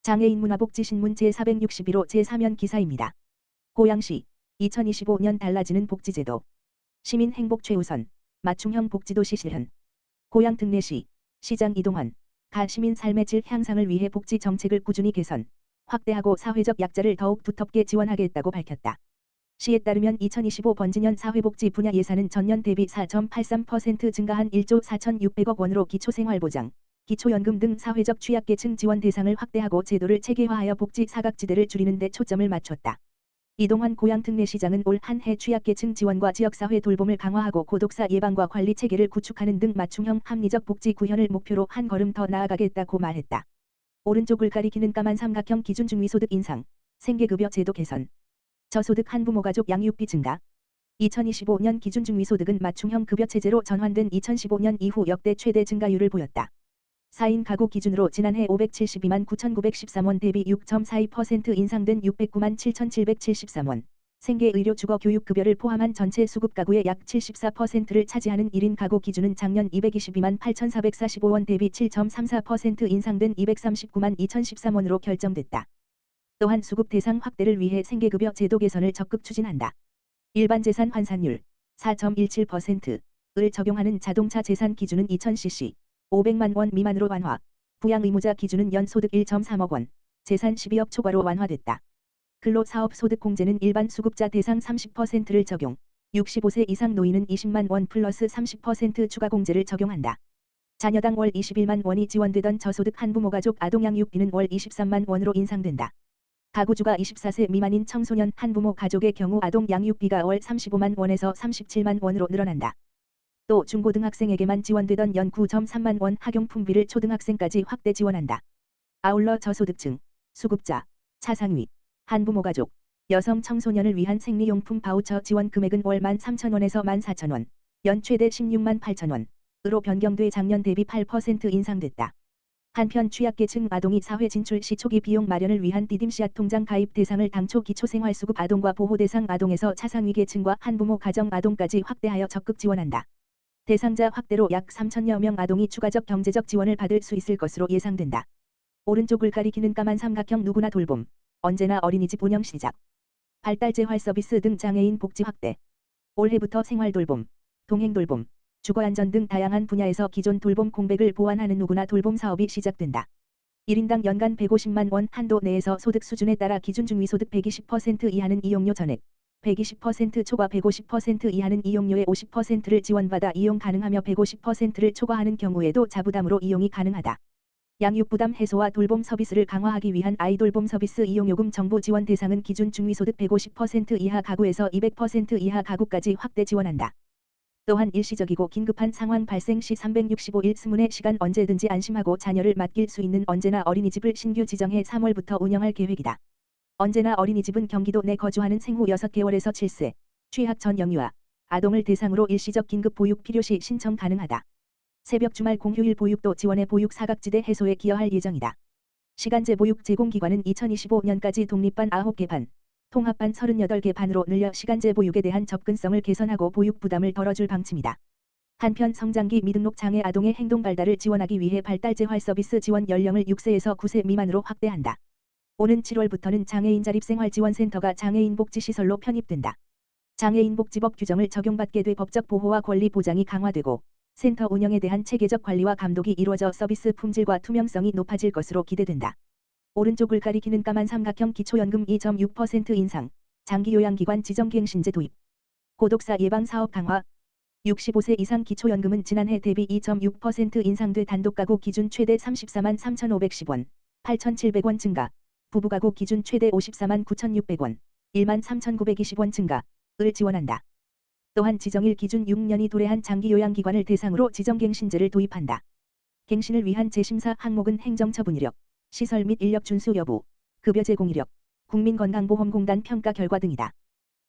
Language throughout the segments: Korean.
장애인 문화복지신문 제461호 제3연 기사입니다. 고양시 2025년 달라지는 복지제도 시민 행복 최우선 맞춤형 복지도시 실현 고양 특례시 시장 이동환 가 시민 삶의 질 향상을 위해 복지 정책을 꾸준히 개선, 확대하고 사회적 약자를 더욱 두텁게 지원하겠다고 밝혔다. 시에 따르면 2025 번지년 사회복지 분야 예산은 전년 대비 4.83% 증가한 1조 4,600억 원으로 기초생활보장, 기초연금 등 사회적 취약계층 지원 대상을 확대하고 제도를 체계화하여 복지 사각지대를 줄이는 데 초점을 맞췄다. 이동환 고양특례시장은 올 한 해 취약계층 지원과 지역사회 돌봄을 강화하고 고독사 예방과 관리 체계를 구축하는 등 맞춤형 합리적 복지 구현을 목표로 한 걸음 더 나아가겠다고 말했다. 오른쪽을 가리키는 까만 삼각형 기준 중위소득 인상, 생계급여 제도 개선, 저소득 한부모 가족 양육비 증가. 2025년 기준 중위소득은 맞춤형 급여 체제로 전환된 2015년 이후 역대 최대 증가율을 보였다. 4인 가구 기준으로 지난해 572만 9,913원 대비 6.42% 인상된 609만 7,773원. 생계 의료 주거 교육급여를 포함한 전체 수급 가구의 약 74%를 차지하는 1인 가구 기준은 작년 222만 8,445원 대비 7.34% 인상된 239만 2,013원으로 결정됐다. 또한 수급 대상 확대를 위해 생계급여 제도 개선을 적극 추진한다. 일반 재산 환산율 4.17%을 적용하는 자동차 재산 기준은 2000cc 500만 원 미만으로 완화, 부양 의무자 기준은 연소득 1.3억 원, 재산 12억 초과로 완화됐다. 근로사업소득공제는 일반 수급자 대상 30%를 적용, 65세 이상 노인은 20만 원 플러스 30% 추가 공제를 적용한다. 자녀당 월 21만 원이 지원되던 저소득 한부모 가족 아동양육비는 월 23만 원으로 인상된다. 가구주가 24세 미만인 청소년 한부모 가족의 경우 아동양육비가 월 35만 원에서 37만 원으로 늘어난다. 또 중고등학생에게만 지원되던 연 9.3만 원 학용품비를 초등학생까지 확대 지원한다. 아울러 저소득층, 수급자, 차상위, 한부모 가족, 여성 청소년을 위한 생리용품 바우처 지원 금액은 월 13,000원에서 14,000원, 연 최대 16만 8천원으로 변경돼 작년 대비 8% 인상됐다. 한편 취약계층 아동이 사회 진출 시 초기 비용 마련을 위한 디딤씨앗 통장 가입 대상을 당초 기초생활수급 아동과 보호대상 아동에서 차상위 계층과 한부모 가정 아동까지 확대하여 적극 지원한다. 대상자 확대로 약 3천여 명 아동이 추가적 경제적 지원을 받을 수 있을 것으로 예상된다. 오른쪽을 가리키는 까만 삼각형 누구나 돌봄, 언제나 어린이집 운영 시작, 발달재활 서비스 등 장애인 복지 확대. 올해부터 생활돌봄, 동행돌봄, 주거안전 등 다양한 분야에서 기존 돌봄 공백을 보완하는 누구나 돌봄 사업이 시작된다. 1인당 연간 150만 원 한도 내에서 소득 수준에 따라 기준 중위소득 120% 이하는 이용료 전액, 120% 초과 150% 이하는 이용료의 50%를 지원받아 이용 가능하며 150%를 초과하는 경우에도 자부담으로 이용이 가능하다. 양육부담 해소와 돌봄 서비스를 강화하기 위한 아이돌봄 서비스 이용요금 정부 지원 대상은 기준 중위소득 150% 이하 가구에서 200% 이하 가구까지 확대 지원한다. 또한 일시적이고 긴급한 상황 발생 시 365일 스문의 시간 언제든지 안심하고 자녀를 맡길 수 있는 언제나 어린이집을 신규 지정해 3월부터 운영할 계획이다. 언제나 어린이집은 경기도 내 거주하는 생후 6개월에서 7세, 취학 전 영유아, 아동을 대상으로 일시적 긴급 보육 필요시 신청 가능하다. 새벽 주말 공휴일 보육도 지원해 보육 사각지대 해소에 기여할 예정이다. 시간제 보육 제공기관은 2025년까지 독립반 9개 반, 통합반 38개 반으로 늘려 시간제 보육에 대한 접근성을 개선하고 보육 부담을 덜어줄 방침이다. 한편 성장기 미등록 장애 아동의 행동 발달을 지원하기 위해 발달재활 서비스 지원 연령을 6세에서 9세 미만으로 확대한다. 오는 7월부터는 장애인 자립생활지원센터가 장애인 복지시설로 편입된다. 장애인 복지법 규정을 적용받게 돼 법적 보호와 권리 보장이 강화되고 센터 운영에 대한 체계적 관리와 감독이 이루어져 서비스 품질과 투명성이 높아질 것으로 기대된다. 오른쪽을 가리키는 까만 삼각형 기초연금 2.6% 인상, 장기요양기관 지정갱신제 도입, 고독사 예방 사업 강화. 65세 이상 기초연금은 지난해 대비 2.6% 인상돼 단독가구 기준 최대 34만 3,510원, 8,700원 증가, 부부가구 기준 최대 54만 9,600원, 1만 3,920원 증가를 지원한다. 또한 지정일 기준 6년이 도래한 장기요양기관을 대상으로 지정갱신제를 도입한다. 갱신을 위한 재심사 항목은 행정처분 이력, 시설 및 인력 준수 여부, 급여 제공 이력, 국민건강보험공단 평가 결과 등이다.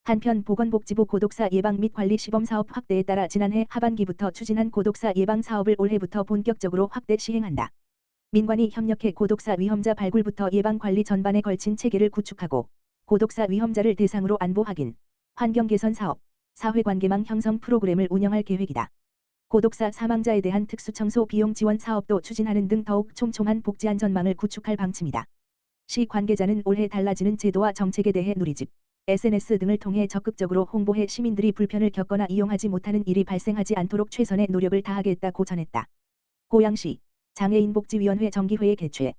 한편 보건복지부 고독사 예방 및 관리 시범사업 확대에 따라 지난해 하반기부터 추진한 고독사 예방 사업을 올해부터 본격적으로 확대 시행한다. 민관이 협력해 고독사 위험자 발굴부터 예방 관리 전반에 걸친 체계를 구축하고 고독사 위험자를 대상으로 안보 확인, 환경 개선 사업, 사회관계망 형성 프로그램을 운영할 계획이다. 고독사 사망자에 대한 특수청소 비용 지원 사업도 추진하는 등 더욱 촘촘한 복지안전망을 구축할 방침이다. 시 관계자는 올해 달라지는 제도와 정책에 대해 누리집, SNS 등을 통해 적극적으로 홍보해 시민들이 불편을 겪거나 이용하지 못하는 일이 발생하지 않도록 최선의 노력을 다하겠다고 전했다. 고양시 장애인복지위원회 정기회의 개최.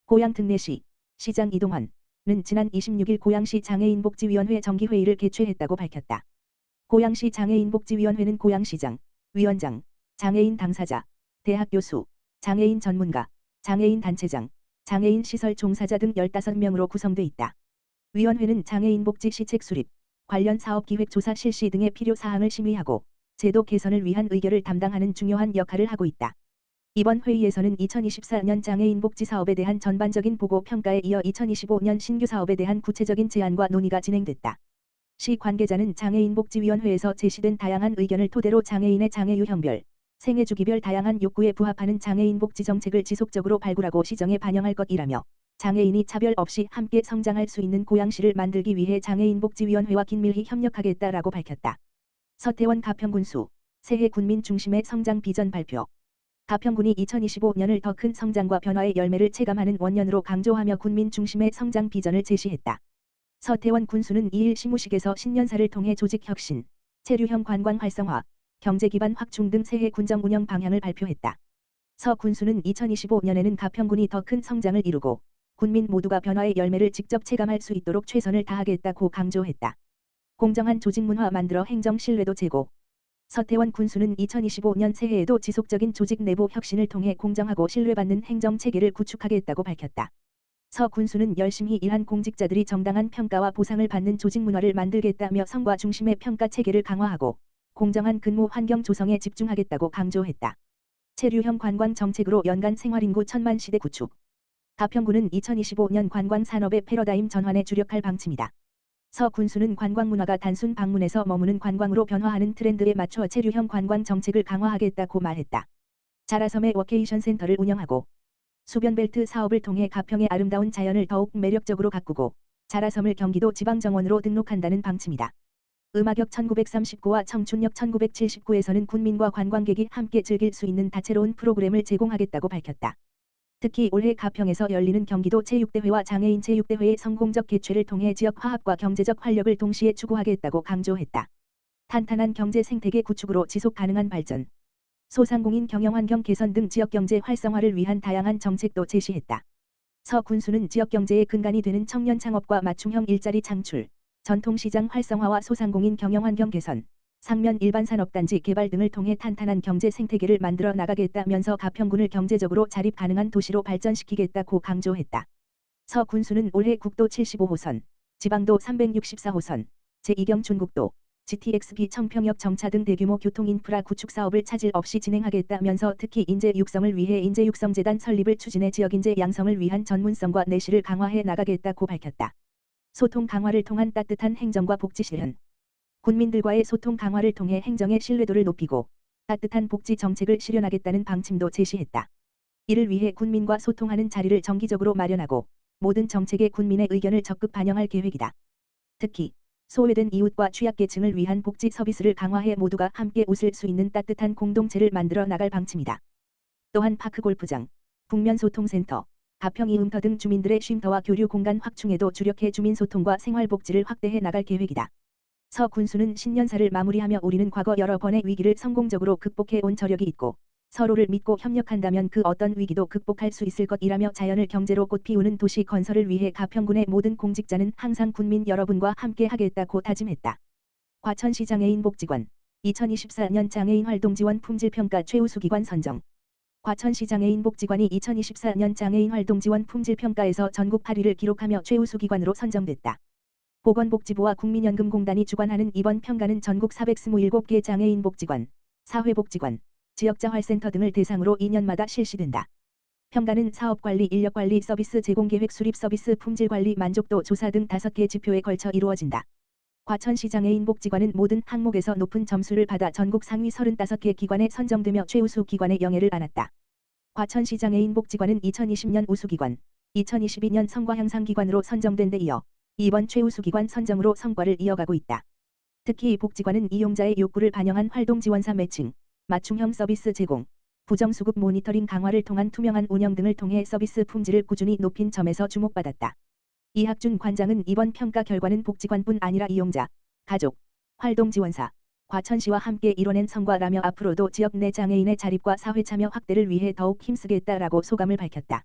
고양 특례시 시장 이동환은 지난 26일 고양시 장애인복지위원회 정기회의를 개최했다고 밝혔다. 고양시 장애인복지위원회는 고양시장, 위원장, 장애인 당사자, 대학 교수, 장애인 전문가, 장애인 단체장, 장애인 시설 종사자 등 15명으로 구성돼 있다. 위원회는 장애인 복지 시책 수립, 관련 사업 기획 조사 실시 등의 필요 사항을 심의하고 제도 개선을 위한 의결을 담당하는 중요한 역할을 하고 있다. 이번 회의에서는 2024년 장애인 복지 사업에 대한 전반적인 보고 평가에 이어 2025년 신규 사업에 대한 구체적인 제안과 논의가 진행됐다. 시 관계자는 장애인복지위원회에서 제시된 다양한 의견을 토대로 장애인의 장애 유형별, 생애 주기별 다양한 욕구에 부합하는 장애인 복지 정책을 지속적으로 발굴하고 시정에 반영할 것이라며 장애인이 차별 없이 함께 성장할 수 있는 고양시를 만들기 위해 장애인복지위원회와 긴밀히 협력하겠다라고 밝혔다. 서태원 가평군수 새해 군민 중심의 성장 비전 발표. 가평군이 2025년을 더 큰 성장과 변화의 열매를 체감하는 원년으로 강조하며 군민 중심의 성장 비전을 제시했다. 서태원 군수는 2일 시무식에서 신년사를 통해 조직 혁신, 체류형 관광 활성화, 경제 기반 확충 등 새해 군정 운영 방향을 발표했다. 서 군수는 2025년에는 가평군이 더 큰 성장을 이루고 군민 모두가 변화의 열매를 직접 체감할 수 있도록 최선을 다하겠다고 강조했다. 공정한 조직 문화 만들어 행정 신뢰도 제고. 서태원 군수는 2025년 새해에도 지속적인 조직 내부 혁신을 통해 공정하고 신뢰받는 행정 체계를 구축하겠다고 밝혔다. 서 군수는 열심히 일한 공직자들이 정당한 평가와 보상을 받는 조직 문화를 만들겠다며 성과 중심의 평가 체계를 강화하고 공정한 근무 환경 조성에 집중하겠다고 강조했다. 체류형 관광 정책으로 연간 생활인구 1000만 시대 구축. 가평군은 2025년 관광 산업의 패러다임 전환에 주력할 방침이다. 서 군수는 관광 문화가 단순 방문에서 머무는 관광으로 변화하는 트렌드에 맞춰 체류형 관광 정책을 강화하겠다고 말했다. 자라섬의 워케이션 센터를 운영하고 수변벨트 사업을 통해 가평의 아름다운 자연을 더욱 매력적으로 가꾸고 자라섬을 경기도 지방정원으로 등록한다는 방침이다. 음악역 1939와 청춘역 1979에서는 군민과 관광객이 함께 즐길 수 있는 다채로운 프로그램을 제공하겠다고 밝혔다. 특히 올해 가평에서 열리는 경기도 체육대회와 장애인 체육대회의 성공적 개최를 통해 지역 화합과 경제적 활력을 동시에 추구하겠다고 강조했다. 탄탄한 경제 생태계 구축으로 지속 가능한 발전, 소상공인 경영환경 개선 등 지역경제 활성화를 위한 다양한 정책도 제시했다. 서 군수는 지역경제의 근간이 되는 청년 창업과 맞춤형 일자리 창출, 전통시장 활성화와 소상공인 경영환경 개선, 상면 일반산업단지 개발 등을 통해 탄탄한 경제 생태계를 만들어 나가겠다면서 가평군을 경제적으로 자립 가능한 도시로 발전시키겠다고 강조했다. 서 군수는 올해 국도 75호선, 지방도 364호선, 제2경 중국도, GTX-B 청평역 정차 등 대규모 교통인프라 구축 사업을 차질 없이 진행하겠다면서 특히 인재 육성을 위해 인재육성재단 설립을 추진해 지역인재 양성을 위한 전문성과 내실을 강화해 나가겠다고 밝혔다. 소통 강화를 통한 따뜻한 행정과 복지 실현. 군민들과의 소통 강화를 통해 행정의 신뢰도를 높이고 따뜻한 복지 정책을 실현하겠다는 방침도 제시했다. 이를 위해 군민과 소통하는 자리를 정기적으로 마련하고 모든 정책에 군민의 의견을 적극 반영할 계획이다. 특히 소외된 이웃과 취약계층을 위한 복지 서비스를 강화해 모두가 함께 웃을 수 있는 따뜻한 공동체를 만들어 나갈 방침이다. 또한 파크골프장, 북면소통센터, 가평이음터 등 주민들의 쉼터와 교류 공간 확충에도 주력해 주민소통과 생활복지를 확대해 나갈 계획이다. 서 군수는 신년사를 마무리하며 우리는 과거 여러 번의 위기를 성공적으로 극복해 온 저력이 있고 서로를 믿고 협력한다면 그 어떤 위기도 극복할 수 있을 것이라며 자연을 경제로 꽃피우는 도시 건설을 위해 가평군의 모든 공직자는 항상 군민 여러분과 함께 하겠다고 다짐했다. 과천시 장애인복지관 2024년 장애인활동지원 품질평가 최우수기관 선정. 과천시 장애인복지관이 2024년 장애인활동지원 품질평가에서 전국 8위를 기록하며 최우수기관으로 선정됐다. 보건복지부와 국민연금공단이 주관하는 이번 평가는 전국 427개 장애인복지관, 사회복지관, 지역자활센터 등을 대상으로 2년마다 실시된다. 평가는 사업관리, 인력관리, 서비스 제공계획, 수립 서비스, 품질관리, 만족도 조사 등 5개 지표에 걸쳐 이루어진다. 과천시 장애인복지관은 모든 항목에서 높은 점수를 받아 전국 상위 35개 기관에 선정되며 최우수 기관의 영예를 안았다. 과천시 장애인복지관은 2020년 우수기관, 2022년 성과향상기관으로 선정된 데 이어 이번 최우수기관 선정으로 성과를 이어가고 있다. 특히 복지관은 이용자의 욕구를 반영한 활동지원사 매칭, 맞춤형 서비스 제공, 부정수급 모니터링 강화를 통한 투명한 운영 등을 통해 서비스 품질을 꾸준히 높인 점에서 주목받았다. 이학준 관장은 이번 평가 결과는 복지관뿐 아니라 이용자, 가족, 활동지원사, 과천시와 함께 이뤄낸 성과라며 앞으로도 지역 내 장애인의 자립과 사회 참여 확대를 위해 더욱 힘쓰겠다라고 소감을 밝혔다.